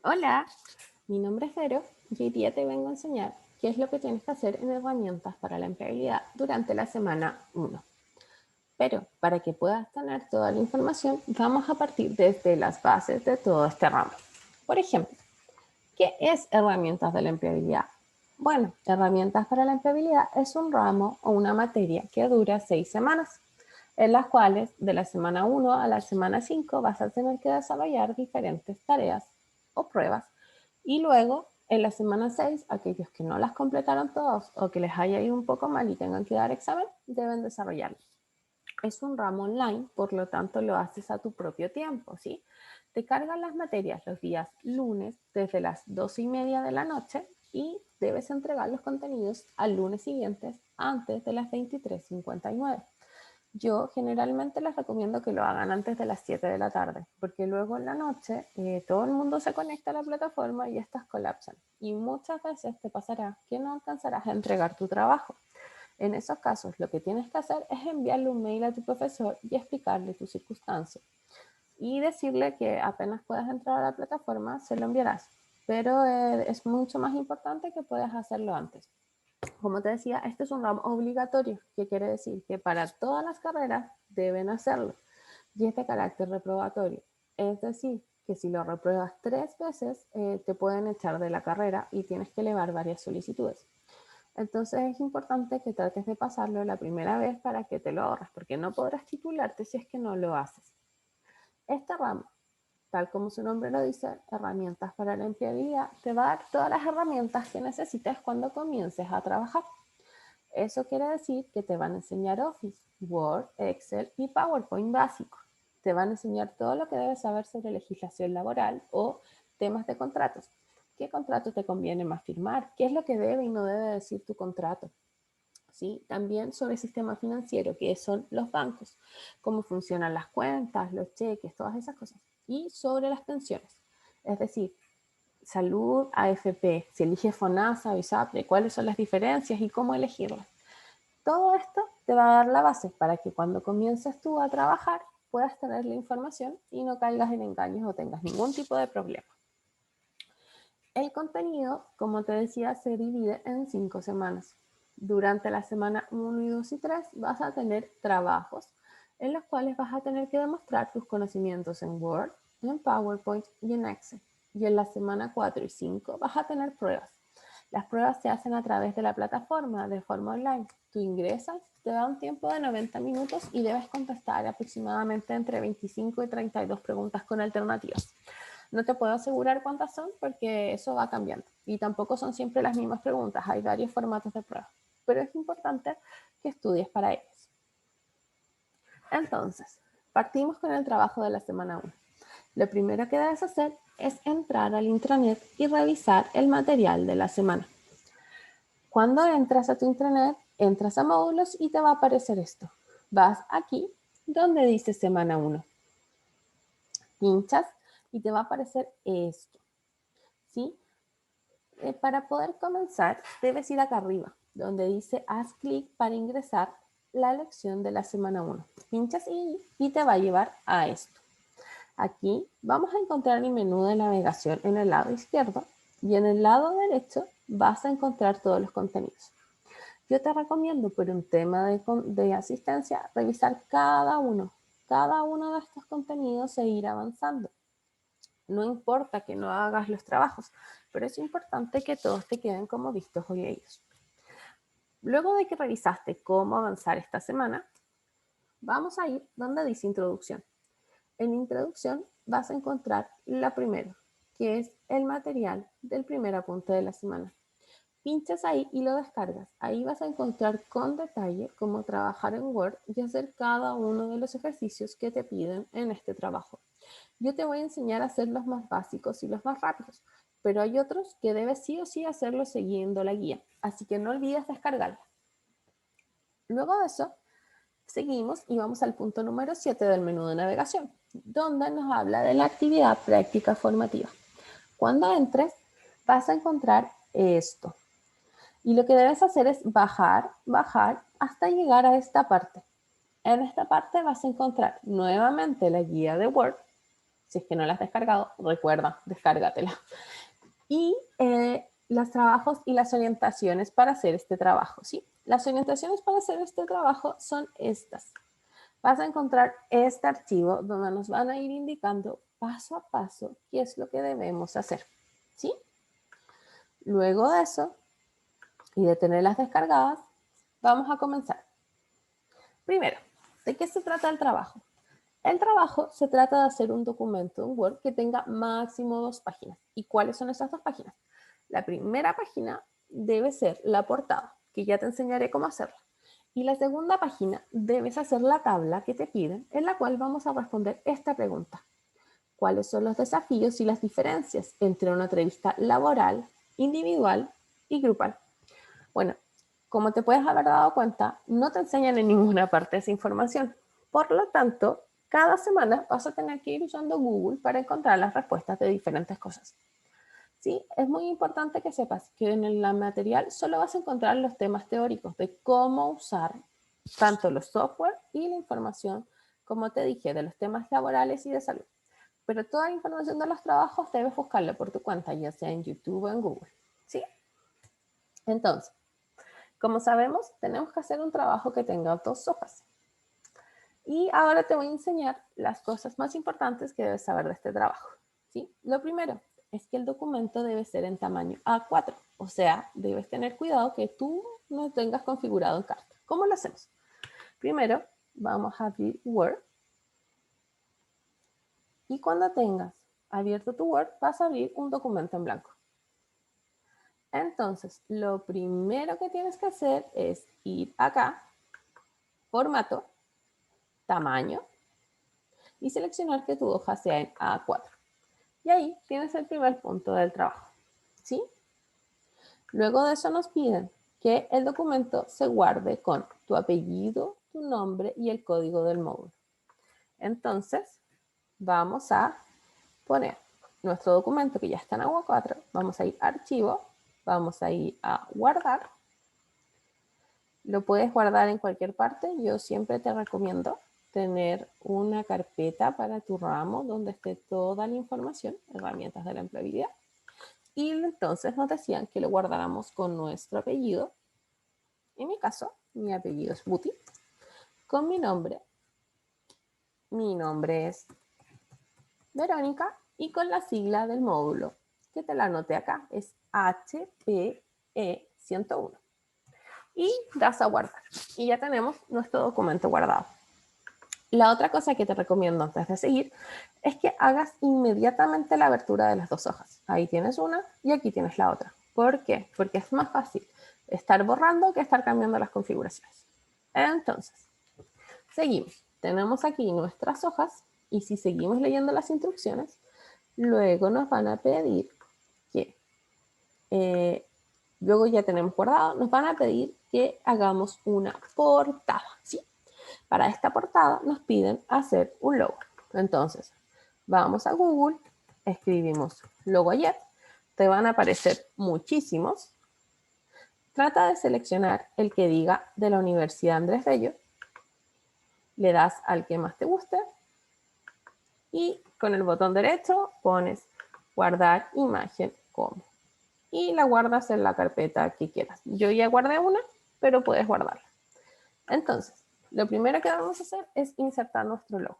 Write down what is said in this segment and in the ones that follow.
Hola, mi nombre es Vero y hoy día te vengo a enseñar qué es lo que tienes que hacer en herramientas para la empleabilidad durante la semana 1. Pero para que puedas tener toda la información, vamos a partir desde las bases de todo este ramo. Por ejemplo, ¿qué es herramientas de la empleabilidad? Bueno, herramientas para la empleabilidad es un ramo o una materia que dura 6 semanas, en las cuales de la semana 1 a la semana 5 vas a tener que desarrollar diferentes tareas o pruebas y luego en la semana 6 aquellos que no las completaron todos o que les haya ido un poco mal y tengan que dar examen deben desarrollarlo. Es un ramo online, por lo tanto lo haces a tu propio tiempo, ¿sí? Te cargan las materias los días lunes desde las 12:30 de la noche y debes entregar los contenidos al lunes siguiente antes de las 23:59. Yo generalmente les recomiendo que lo hagan antes de las 7 de la tarde, porque luego en la noche todo el mundo se conecta a la plataforma y estas colapsan. Y muchas veces te pasará que no alcanzarás a entregar tu trabajo. En esos casos, lo que tienes que hacer es enviarle un mail a tu profesor y explicarle tu circunstancia. Y decirle que apenas puedas entrar a la plataforma, se lo enviarás. Pero es mucho más importante que puedas hacerlo antes. Como te decía, este es un ramo obligatorio, que quiere decir que para todas las carreras deben hacerlo. Y este carácter reprobatorio, es decir, que si lo repruebas 3 veces, te pueden echar de la carrera y tienes que elevar varias solicitudes. Entonces es importante que trates de pasarlo la primera vez para que te lo ahorres, porque no podrás titularte si es que no lo haces. Este ramo, tal como su nombre lo dice, herramientas para la empleabilidad, te va a dar todas las herramientas que necesites cuando comiences a trabajar. Eso quiere decir que te van a enseñar Office, Word, Excel y PowerPoint básico. Te van a enseñar todo lo que debes saber sobre legislación laboral o temas de contratos. ¿Qué contrato te conviene más firmar? ¿Qué es lo que debe y no debe decir tu contrato? ¿Sí? También sobre el sistema financiero, que son los bancos, cómo funcionan las cuentas, los cheques, todas esas cosas. Y sobre las pensiones, es decir, salud, AFP, si eliges FONASA o ISAPRE, cuáles son las diferencias y cómo elegirlas. Todo esto te va a dar la base para que cuando comiences tú a trabajar puedas tener la información y no caigas en engaños o tengas ningún tipo de problema. El contenido, como te decía, se divide en 5 semanas. Durante la semana 1 y 2 y 3 vas a tener trabajos en los cuales vas a tener que demostrar tus conocimientos en Word, en PowerPoint y en Excel. Y en la semana 4 y 5 vas a tener pruebas. Las pruebas se hacen a través de la plataforma de forma online. Tú ingresas, te da un tiempo de 90 minutos y debes contestar aproximadamente entre 25 y 32 preguntas con alternativas. No te puedo asegurar cuántas son porque eso va cambiando y tampoco son siempre las mismas preguntas, hay varios formatos de prueba, pero es importante que estudies para ellos. Entonces, partimos con el trabajo de la semana 1. Lo primero que debes hacer es entrar al intranet y revisar el material de la semana. Cuando entras a tu intranet, entras a módulos y te va a aparecer esto. Vas aquí donde dice semana 1. Pinchas y te va a aparecer esto. ¿Sí? Para poder comenzar, debes ir acá arriba, donde dice haz clic para ingresar la lección de la semana 1. Pinchas y te va a llevar a esto. Aquí vamos a encontrar el menú de navegación en el lado izquierdo y en el lado derecho vas a encontrar todos los contenidos. Yo te recomiendo por un tema de asistencia revisar cada uno de estos contenidos e ir avanzando. No importa que no hagas los trabajos, pero es importante que todos te queden como vistos o leídos. Luego de que revisaste cómo avanzar esta semana, vamos a ir donde dice introducción. En introducción vas a encontrar la primera, que es el material del primer apunte de la semana. Pinchas ahí y lo descargas. Ahí vas a encontrar con detalle cómo trabajar en Word y hacer cada uno de los ejercicios que te piden en este trabajo. Yo te voy a enseñar a hacer los más básicos y los más rápidos, pero hay otros que debes sí o sí hacerlo siguiendo la guía, así que no olvides descargarla. Luego de eso, seguimos y vamos al punto número 7 del menú de navegación, donde nos habla de la actividad práctica formativa. Cuando entres, vas a encontrar esto. Y lo que debes hacer es bajar, bajar hasta llegar a esta parte. En esta parte vas a encontrar nuevamente la guía de Word, Si es que no la has descargado, recuerda, descárgatela. Y los trabajos y las orientaciones para hacer este trabajo, ¿sí? Las orientaciones para hacer este trabajo son estas. Vas a encontrar este archivo donde nos van a ir indicando paso a paso qué es lo que debemos hacer, ¿sí? Luego de eso, y de tenerlas descargadas, vamos a comenzar. Primero, ¿de qué se trata el trabajo? El trabajo se trata de hacer un documento en Word que tenga máximo 2 páginas. ¿Y cuáles son esas 2 páginas? La primera página debe ser la portada, que ya te enseñaré cómo hacerla. Y la segunda página debes hacer la tabla que te piden, en la cual vamos a responder esta pregunta. ¿Cuáles son los desafíos y las diferencias entre una entrevista laboral, individual y grupal? Bueno, como te puedes haber dado cuenta, no te enseñan en ninguna parte esa información. Por lo tanto, cada semana vas a tener que ir usando Google para encontrar las respuestas de diferentes cosas. Sí, es muy importante que sepas que en el material solo vas a encontrar los temas teóricos de cómo usar tanto los software y la información, como te dije, de los temas laborales y de salud. Pero toda la información de los trabajos debes buscarla por tu cuenta, ya sea en YouTube o en Google. ¿Sí? Entonces, como sabemos, tenemos que hacer un trabajo que tenga 2 hojas. Y ahora te voy a enseñar las cosas más importantes que debes saber de este trabajo. ¿Sí? Lo primero es que el documento debe ser en tamaño A4. O sea, debes tener cuidado que tú no tengas configurado en carta. ¿Cómo lo hacemos? Primero, vamos a abrir Word. Y cuando tengas abierto tu Word, vas a abrir un documento en blanco. Entonces, lo primero que tienes que hacer es ir acá, formato, tamaño, y seleccionar que tu hoja sea en A4. Y ahí tienes el primer punto del trabajo, ¿sí? Luego de eso nos piden que el documento se guarde con tu apellido, tu nombre y el código del módulo. Entonces, vamos a poner nuestro documento que ya está en A4, vamos a ir a archivo, vamos a ir a guardar. Lo puedes guardar en cualquier parte. Yo siempre te recomiendo tener una carpeta para tu ramo donde esté toda la información, herramientas de la empleabilidad. Y entonces nos decían que lo guardáramos con nuestro apellido. En mi caso, mi apellido es Buti. Con mi nombre es Verónica, y con la sigla del módulo, que te la anoté acá, es HPE101. Y das a guardar. Y ya tenemos nuestro documento guardado. La otra cosa que te recomiendo antes de seguir es que hagas inmediatamente la abertura de las 2 hojas. Ahí tienes una y aquí tienes la otra. ¿Por qué? Porque es más fácil estar borrando que estar cambiando las configuraciones. Entonces, seguimos. Tenemos aquí nuestras hojas y si seguimos leyendo las instrucciones, luego nos van a pedir que, luego ya tenemos guardado, nos van a pedir que hagamos una portada, ¿sí? Para esta portada nos piden hacer un logo. Entonces, vamos a Google, escribimos logo ayer, te van a aparecer muchísimos. Trata de seleccionar el que diga de la Universidad Andrés Bello, le das al que más te guste y con el botón derecho pones guardar imagen como y la guardas en la carpeta que quieras. Yo ya guardé una, pero puedes guardarla. Entonces, lo primero que vamos a hacer es insertar nuestro logo.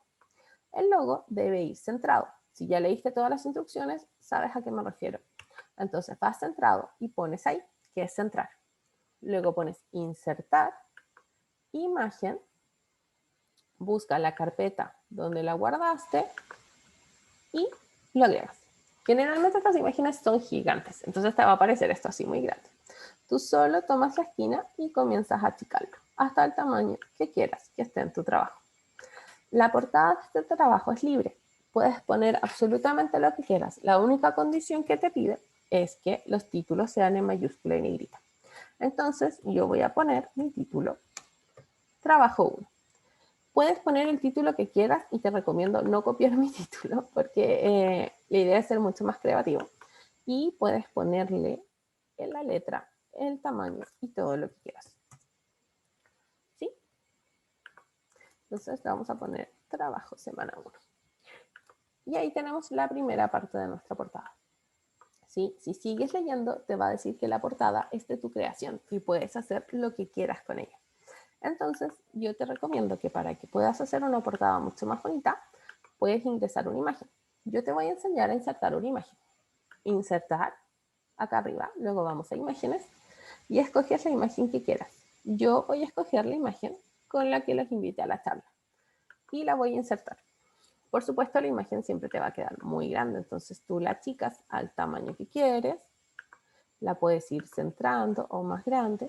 El logo debe ir centrado. Si ya leíste todas las instrucciones, sabes a qué me refiero. Entonces vas centrado y pones ahí, que es centrar. Luego pones insertar, imagen, busca la carpeta donde la guardaste y lo agregas. Generalmente estas imágenes son gigantes, entonces te va a aparecer esto así muy grande. Tú solo tomas la esquina y comienzas a achicarlo hasta el tamaño que quieras que esté en tu trabajo. La portada de este trabajo es libre. Puedes poner absolutamente lo que quieras. La única condición que te pide es que los títulos sean en mayúscula y negrita. Entonces, yo voy a poner mi título, trabajo 1. Puedes poner el título que quieras y te recomiendo no copiar mi título porque la idea es ser mucho más creativo. Y puedes ponerle en la letra, el tamaño y todo lo que quieras. ¿Sí? Entonces, vamos a poner trabajo semana 1. Y ahí tenemos la primera parte de nuestra portada. ¿Sí? Si sigues leyendo, te va a decir que la portada es de tu creación y puedes hacer lo que quieras con ella. Entonces, yo te recomiendo que para que puedas hacer una portada mucho más bonita, puedes ingresar una imagen. Yo te voy a enseñar a insertar una imagen. Insertar, acá arriba, luego vamos a imágenes y escoges la imagen que quieras. Yo voy a escoger la imagen con la que los invité a la charla y la voy a insertar. Por supuesto, la imagen siempre te va a quedar muy grande, entonces tú la achicas al tamaño que quieres, la puedes ir centrando o más grande.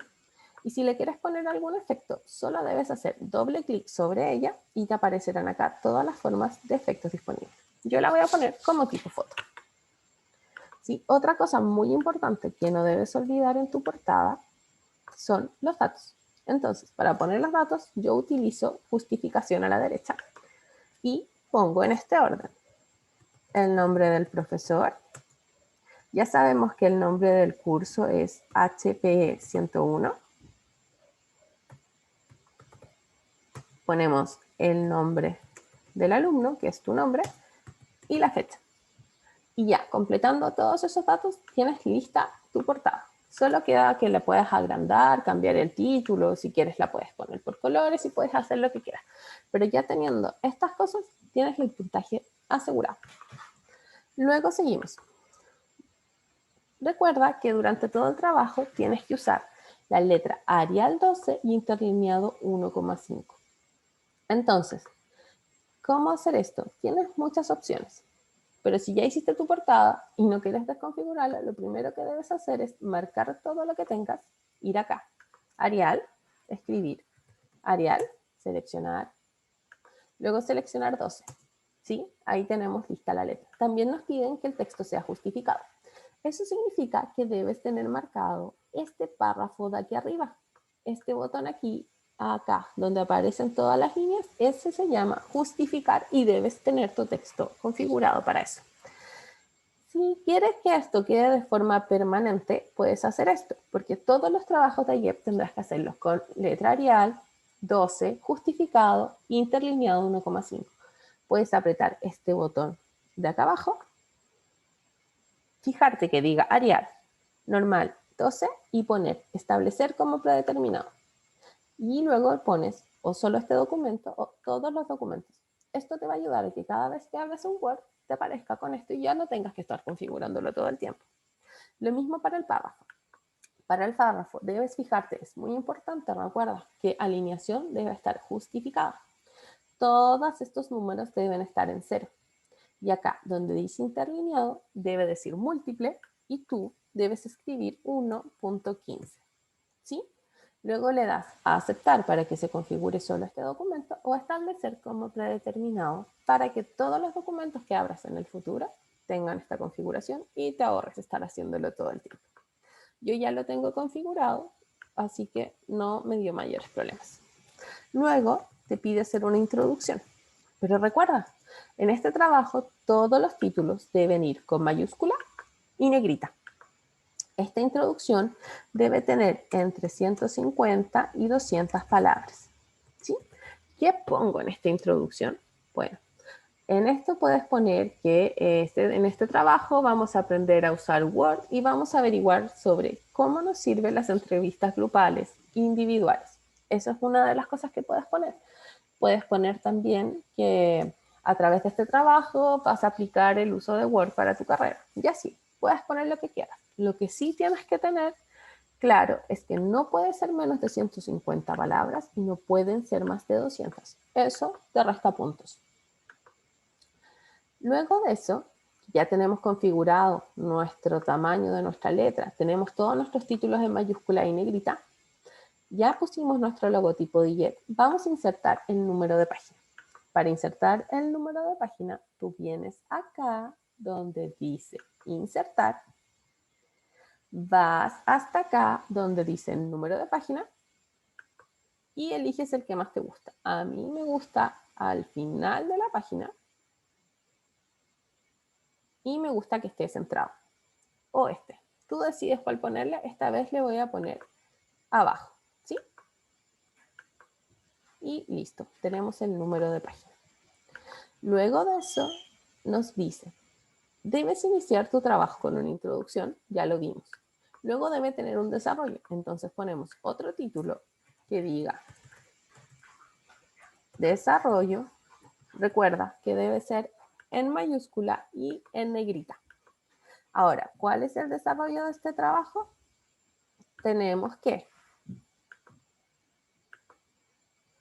Y si le quieres poner algún efecto, solo debes hacer doble clic sobre ella y te aparecerán acá todas las formas de efectos disponibles. Yo la voy a poner como tipo foto. ¿Sí? Otra cosa muy importante que no debes olvidar en tu portada son los datos. Entonces, para poner los datos, yo utilizo justificación a la derecha y pongo en este orden el nombre del profesor. Ya sabemos que el nombre del curso es HPE 101. Ponemos el nombre del alumno, que es tu nombre, y la fecha. Y ya, completando todos esos datos, tienes lista tu portada. Solo queda que la puedas agrandar, cambiar el título, si quieres la puedes poner por colores y puedes hacer lo que quieras. Pero ya teniendo estas cosas, tienes el puntaje asegurado. Luego seguimos. Recuerda que durante todo el trabajo tienes que usar la letra Arial 12 y interlineado 1,5. Entonces, ¿cómo hacer esto? Tienes muchas opciones. Pero si ya hiciste tu portada y no quieres desconfigurarla, lo primero que debes hacer es marcar todo lo que tengas, ir acá, Arial, escribir, Arial, seleccionar, luego seleccionar 12. ¿Sí? Ahí tenemos lista la letra. También nos piden que el texto sea justificado. Eso significa que debes tener marcado este párrafo de aquí arriba. Este botón aquí, acá, donde aparecen todas las líneas, ese se llama justificar y debes tener tu texto configurado para eso. Si quieres que esto quede de forma permanente, puedes hacer esto, porque todos los trabajos de IEP tendrás que hacerlos con letra Arial, 12, justificado, interlineado 1,5. Puedes apretar este botón de acá abajo, fijarte que diga Arial, normal, 12 y poner establecer como predeterminado. Y luego pones o solo este documento o todos los documentos. Esto te va a ayudar a que cada vez que abres un Word te aparezca con esto y ya no tengas que estar configurándolo todo el tiempo. Lo mismo para el párrafo. Para el párrafo debes fijarte, es muy importante, recuerda que alineación debe estar justificada. Todos estos números deben estar en 0. Y acá, donde dice interlineado, debe decir múltiple y tú debes escribir 1.15. ¿Sí? Luego le das a aceptar para que se configure solo este documento o establecer como predeterminado para que todos los documentos que abras en el futuro tengan esta configuración y te ahorres estar haciéndolo todo el tiempo. Yo ya lo tengo configurado, así que no me dio mayores problemas. Luego te pide hacer una introducción. Pero recuerda, en este trabajo todos los títulos deben ir con mayúscula y negrita. Esta introducción debe tener entre 150 y 200 palabras. ¿Sí? ¿Qué pongo en esta introducción? Bueno, en esto puedes poner que en este trabajo vamos a aprender a usar Word y vamos a averiguar sobre cómo nos sirven las entrevistas grupales individuales. Esa es una de las cosas que puedes poner. Puedes poner también que a través de este trabajo vas a aplicar el uso de Word para tu carrera. Y así, puedes poner lo que quieras. Lo que sí tienes que tener claro es que no puede ser menos de 150 palabras y no pueden ser más de 200. Eso te resta puntos. Luego de eso, ya tenemos configurado nuestro tamaño de nuestra letra, tenemos todos nuestros títulos en mayúscula y negrita, ya pusimos nuestro logotipo de IEP, vamos a insertar el número de página. Para insertar el número de página, tú vienes acá donde dice insertar, vas hasta acá donde dice el número de página y eliges el que más te gusta. A mí me gusta al final de la página y me gusta que esté centrado. O este. Tú decides cuál ponerle. Esta vez le voy a poner abajo. ¿Sí? Y listo. Tenemos el número de página. Luego de eso, nos dice, debes iniciar tu trabajo con una introducción, ya lo vimos. Luego debe tener un desarrollo, entonces ponemos otro título que diga desarrollo. Recuerda que debe ser en mayúscula y en negrita. Ahora, ¿cuál es el desarrollo de este trabajo? Tenemos que,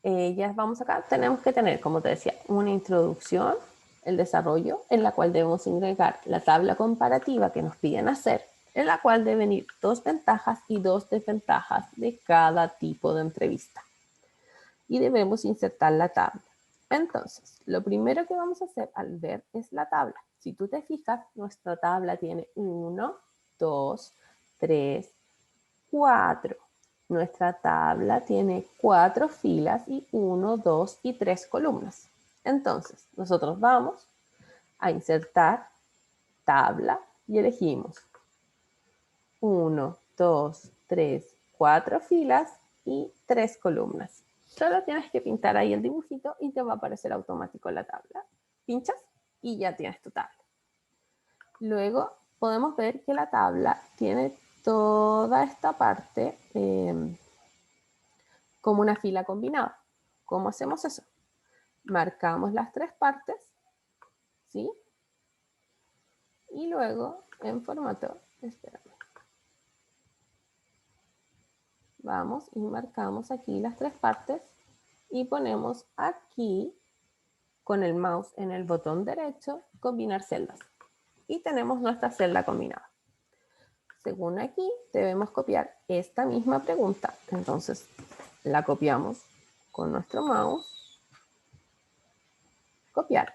ya vamos acá, tenemos que tener, como te decía, una introducción, el desarrollo, en la cual debemos agregar la tabla comparativa que nos piden hacer, en la cual deben ir 2 ventajas y 2 desventajas de cada tipo de entrevista. Y debemos insertar la tabla. Entonces, lo primero que vamos a hacer al ver es la tabla. Si tú te fijas, nuestra tabla tiene 1, 2, 3, 4. Nuestra tabla tiene 4 filas y 1, 2 y 3 columnas. Entonces, nosotros vamos a insertar tabla y elegimos 1, 2, 3, 4 filas y 3 columnas. Solo tienes que pintar ahí el dibujito y te va a aparecer automático la tabla. Pinchas y ya tienes tu tabla. Luego podemos ver que la tabla tiene toda esta parte como una fila combinada. ¿Cómo hacemos eso? Marcamos las 3 partes, ¿sí? Y luego en formato, espérame. Vamos y marcamos aquí las 3 partes y ponemos aquí con el mouse en el botón derecho, combinar celdas. Y tenemos nuestra celda combinada. Según aquí, debemos copiar esta misma pregunta. Entonces, la copiamos con nuestro mouse, copiar,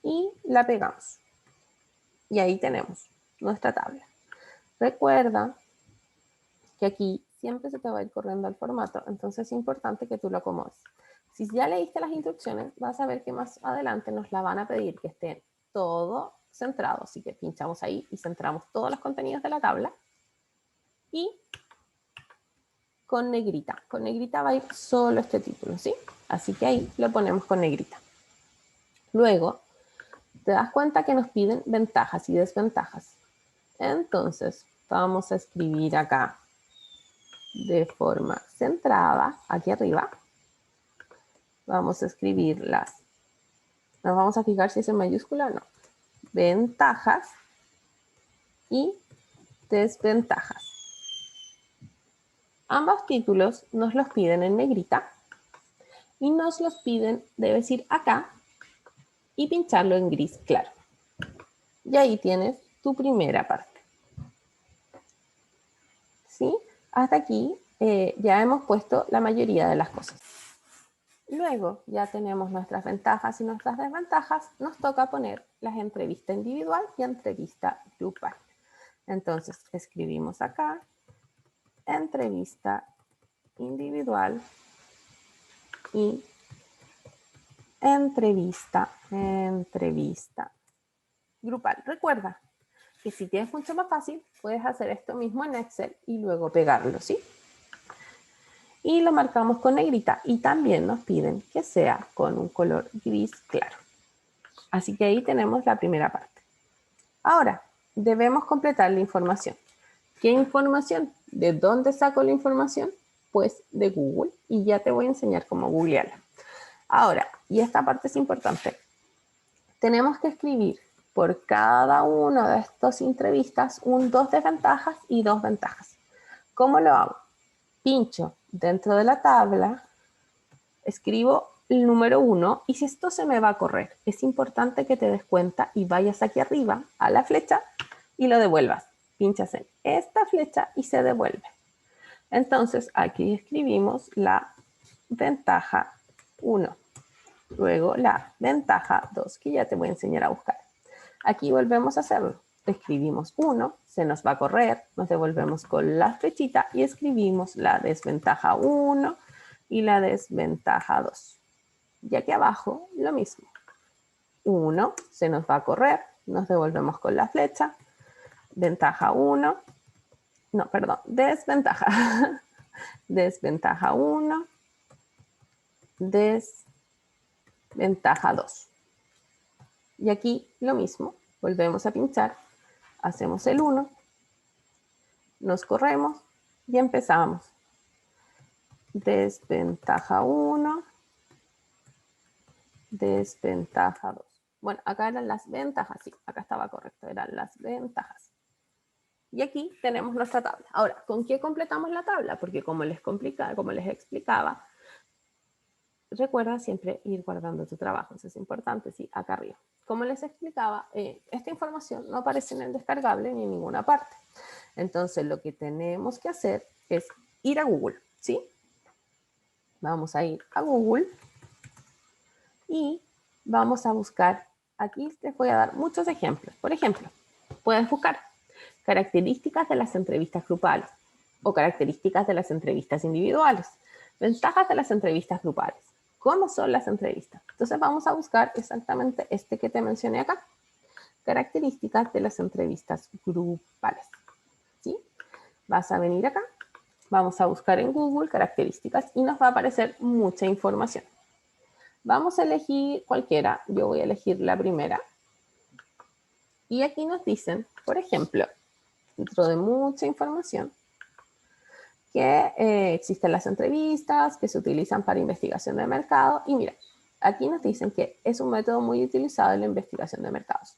y la pegamos. Y ahí tenemos nuestra tabla. Recuerda que aquí siempre se te va a ir corriendo el formato, entonces es importante que tú lo acomodes. Si ya leíste las instrucciones, vas a ver que más adelante nos la van a pedir que esté todo centrado, así que pinchamos ahí y centramos todos los contenidos de la tabla. Y con negrita va a ir solo este título, ¿sí? Así que ahí lo ponemos con negrita. Luego, te das cuenta que nos piden ventajas y desventajas. Entonces, vamos a escribir acá de forma centrada, aquí arriba. Vamos a escribirlas. Nos vamos a fijar si es en mayúscula o no. Ventajas y desventajas. Ambos títulos nos los piden en negrita y nos los piden, debes ir acá y pincharlo en gris claro. Y ahí tienes tu primera parte. ¿Sí? Hasta aquí ya hemos puesto la mayoría de las cosas. Luego ya tenemos nuestras ventajas y nuestras desventajas. Nos toca poner las entrevistas individual y entrevista grupal. Entonces escribimos acá entrevista individual y entrevista grupal. Recuerda que si tienes mucho más fácil, puedes hacer esto mismo en Excel y luego pegarlo, ¿sí? Y lo marcamos con negrita y también nos piden que sea con un color gris claro. Así que ahí tenemos la primera parte. Ahora, debemos completar la información. ¿Qué información? ¿De dónde saco la información? Pues de Google y ya te voy a enseñar cómo googlearla. Ahora, y esta parte es importante, tenemos que escribir por cada una de estas entrevistas 2 desventajas y 2 ventajas. ¿Cómo lo hago? Pincho dentro de la tabla, escribo el número 1 y si esto se me va a correr, es importante que te des cuenta y vayas aquí arriba a la flecha y lo devuelvas. Pinchas en esta flecha y se devuelve. Entonces aquí escribimos la ventaja 1. Luego la ventaja 2, que ya te voy a enseñar a buscar. Aquí volvemos a hacerlo. Escribimos 1, se nos va a correr, nos devolvemos con la flechita y escribimos la desventaja 1 y la desventaja 2. Y aquí abajo lo mismo. 1, se nos va a correr, nos devolvemos con la flecha. Ventaja 1, no, perdón, desventaja. Desventaja 1, desventaja 2. Y aquí lo mismo, volvemos a pinchar, hacemos el 1, nos corremos y empezamos. Desventaja 1, desventaja 2. Bueno, acá eran las ventajas, sí, acá estaba correcto, eran las ventajas. Y aquí tenemos nuestra tabla. Ahora, ¿con qué completamos la tabla? Porque como les explicaba, recuerda siempre ir guardando tu trabajo, eso es importante, sí, acá arriba. Como les explicaba, esta información no aparece en el descargable ni en ninguna parte. Entonces, lo que tenemos que hacer es ir a Google, ¿sí? Vamos a ir a Google y vamos a buscar, aquí les voy a dar muchos ejemplos. Por ejemplo, puedes buscar características de las entrevistas grupales o características de las entrevistas individuales, ventajas de las entrevistas grupales, cómo son las entrevistas. Entonces vamos a buscar exactamente este que te mencioné acá, características de las entrevistas grupales, ¿sí? Vas a venir acá, vamos a buscar en Google características y nos va a aparecer mucha información. Vamos a elegir cualquiera, yo voy a elegir la primera. Y aquí nos dicen, por ejemplo, dentro de mucha información, que existen las entrevistas, que se utilizan para investigación de mercado. Y mira, aquí nos dicen que es un método muy utilizado en la investigación de mercados.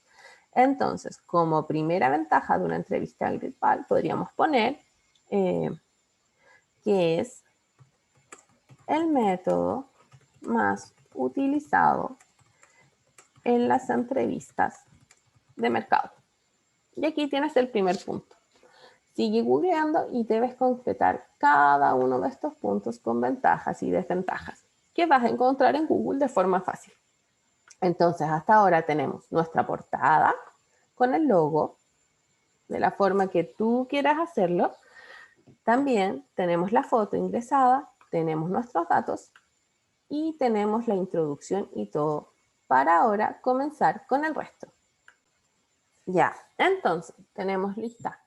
Entonces, como primera ventaja de una entrevista grupal, podríamos poner que es el método más utilizado en las entrevistas de mercado. Y aquí tienes el primer punto. Sigue googleando y debes completar cada uno de estos puntos con ventajas y desventajas que vas a encontrar en Google de forma fácil. Entonces, hasta ahora tenemos nuestra portada con el logo de la forma que tú quieras hacerlo. También tenemos la foto ingresada, tenemos nuestros datos y tenemos la introducción y todo para ahora comenzar con el resto. Ya, entonces tenemos lista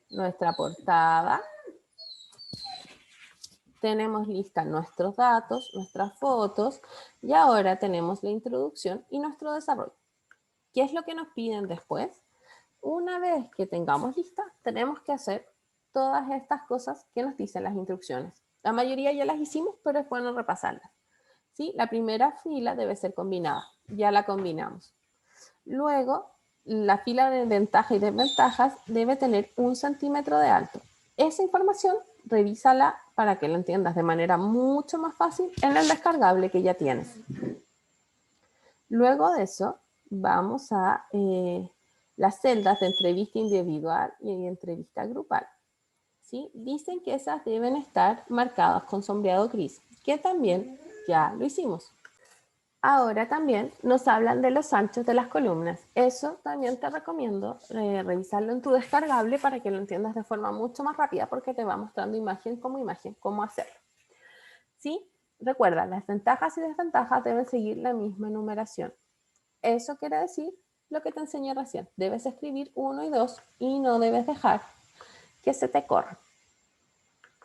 nuestra portada, tenemos lista nuestros datos, nuestras fotos y ahora tenemos la introducción y nuestro desarrollo. ¿Qué es lo que nos piden después? Una vez que tengamos lista, tenemos que hacer todas estas cosas que nos dicen las instrucciones. La mayoría ya las hicimos, pero es bueno repasarlas. ¿Sí? La primera fila debe ser combinada, ya la combinamos. Luego, la fila de ventajas y desventajas debe tener 1 centímetro de alto. Esa información, revísala para que la entiendas de manera mucho más fácil en el descargable que ya tienes. Luego de eso, vamos a las celdas de entrevista individual y entrevista grupal. ¿Sí? Dicen que esas deben estar marcadas con sombreado gris, que también ya lo hicimos. Ahora también nos hablan de los anchos de las columnas. Eso también te recomiendo revisarlo en tu descargable para que lo entiendas de forma mucho más rápida porque te va mostrando imagen cómo hacerlo. ¿Sí? Recuerda, las ventajas y desventajas deben seguir la misma numeración. Eso quiere decir lo que te enseñé recién. Debes escribir 1 y 2 y no debes dejar que se te corra.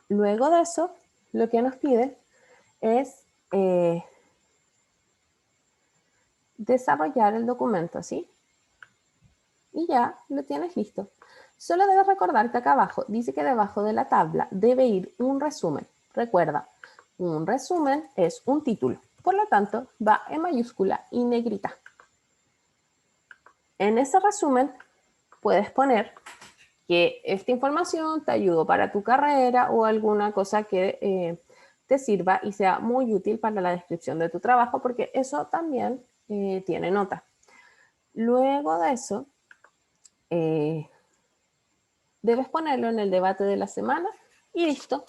Luego de eso, lo que nos pide es desarrollar el documento, ¿sí? Y ya lo tienes listo. Solo debes recordar que acá abajo dice que debajo de la tabla debe ir un resumen. Recuerda, un resumen es un título. Por lo tanto, va en mayúscula y negrita. En ese resumen puedes poner que esta información te ayudó para tu carrera o alguna cosa que te sirva y sea muy útil para la descripción de tu trabajo, porque eso también tiene nota. Luego de eso, debes ponerlo en el debate de la semana y listo,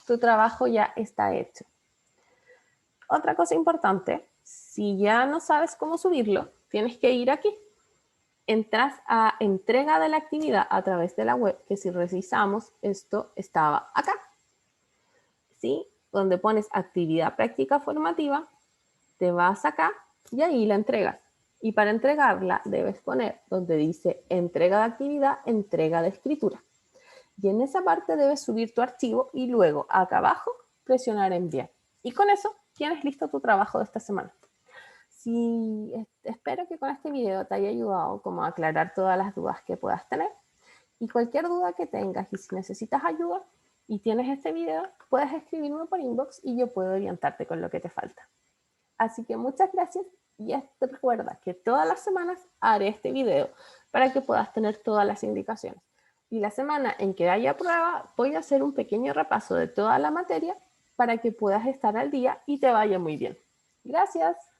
tu trabajo ya está hecho. Otra cosa importante, si ya no sabes cómo subirlo, tienes que ir aquí. Entras a entrega de la actividad a través de la web, que si revisamos, esto estaba acá. ¿Sí? Donde pones actividad práctica formativa, te vas acá y ahí la entregas. Y para entregarla debes poner donde dice entrega de actividad, entrega de escritura. Y en esa parte debes subir tu archivo y luego acá abajo presionar enviar. Y con eso tienes listo tu trabajo de esta semana. Si Espero que con este video te haya ayudado como a aclarar todas las dudas que puedas tener. Y cualquier duda que tengas y si necesitas ayuda y tienes este video, puedes escribirme por inbox y yo puedo orientarte con lo que te falta. Así que muchas gracias y recuerda que todas las semanas haré este video para que puedas tener todas las indicaciones. Y la semana en que haya prueba voy a hacer un pequeño repaso de toda la materia para que puedas estar al día y te vaya muy bien. Gracias.